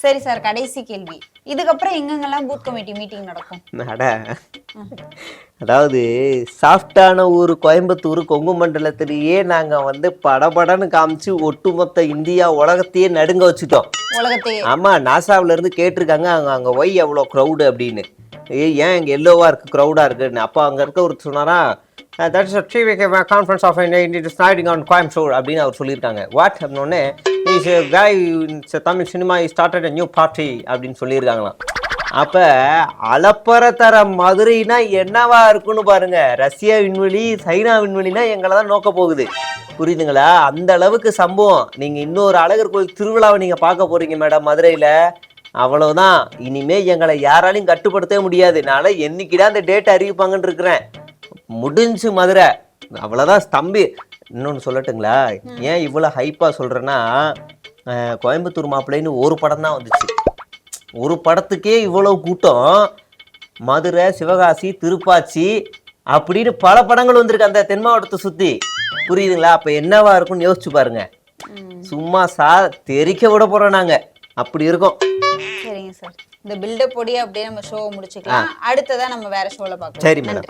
சரி சார், கடைசி கேள்வி. இதுக்கப்புறம் எங்கெங்கெல்லாம் பூத் கமிட்டி மீட்டிங் நடக்கும்? அதாவது சாஃப்டான ஊர் கோயம்புத்தூர் கொங்கு மண்டலத்திலேயே நாங்க வந்து படபடன்னு காமிச்சு ஒட்டுமொத்த இந்தியா உலகத்தையே நடுங்க வச்சுட்டோம். உலகத்தையே? ஆமா, நாசாவில இருந்து கேட்டிருக்காங்க அங்க ஒய் எவ்வளோ க்ரௌடு அப்படின்னு. ஏன் இங்க எல்லோவா இருக்கு, க்ரௌடா இருக்குன்னு. அப்போ அங்க இருக்க ஒரு சொன்னாரா, that is TV conference of it is starting on Coimbatore அப்படின்னு அவர் சொல்லியிருக்காங்க. வாட் அப்படின்னே, is guy in Tamil cinema started a new party அப்படின்னு சொல்லியிருக்காங்களாம். அப்ப அலப்பற தர மதுரைனா என்னவா இருக்குன்னு பாருங்க. ரஷ்யா விண்வெளி, சைனா விண்வெளினா எங்களை தான் நோக்க போகுது, புரியுதுங்களா? அந்த அளவுக்கு சம்பவம். நீங்க இன்னொரு அழகர் கோயில் திருவிழாவை நீங்க பார்க்க போறீங்க மேடம் மதுரையில. அவ்வளவுதான், இனிமே எங்களை யாராலையும் கட்டுப்படுத்தவே முடியாது. நாளை என்னைக்குதான் அந்த டேட் அறிவிப்பாங்கன்னு இருக்கிறேன். முடிஞ்சு மதுரை, அவ்வளவுதான் ஸ்தம்பி. இன்னொன்னு சொல்லட்டுங்களா, ஏன் இவ்வளவு ஹைப்பா சொல்றேன்னா, கோயம்புத்தூர் மாப்பிள்ளைன்னு ஒரு படம் தான் வந்துச்சு. ஒரு படத்துக்கே இவ்வளவு கூட்டம். மதுரை, சிவகாசி, திருப்பாச்சி அப்படின்னு பல படங்கள் வந்திருக்கு அந்த தென் மாவட்டத்தை சுத்தி, புரியுதுங்களா? அப்ப என்னவா இருக்கும்னு யோசிச்சு பாருங்க. சும்மா தெரிக்க விட போறோம் நாங்க, அப்படி இருக்கும். சரிங்க சார், இந்த பில்டப் பொடி அப்படியே நம்ம ஷோ முடிச்சுக்கலாம். அடுத்ததான் நம்ம வேற ஷோல பார்க்கலாம். சரி மேடம்.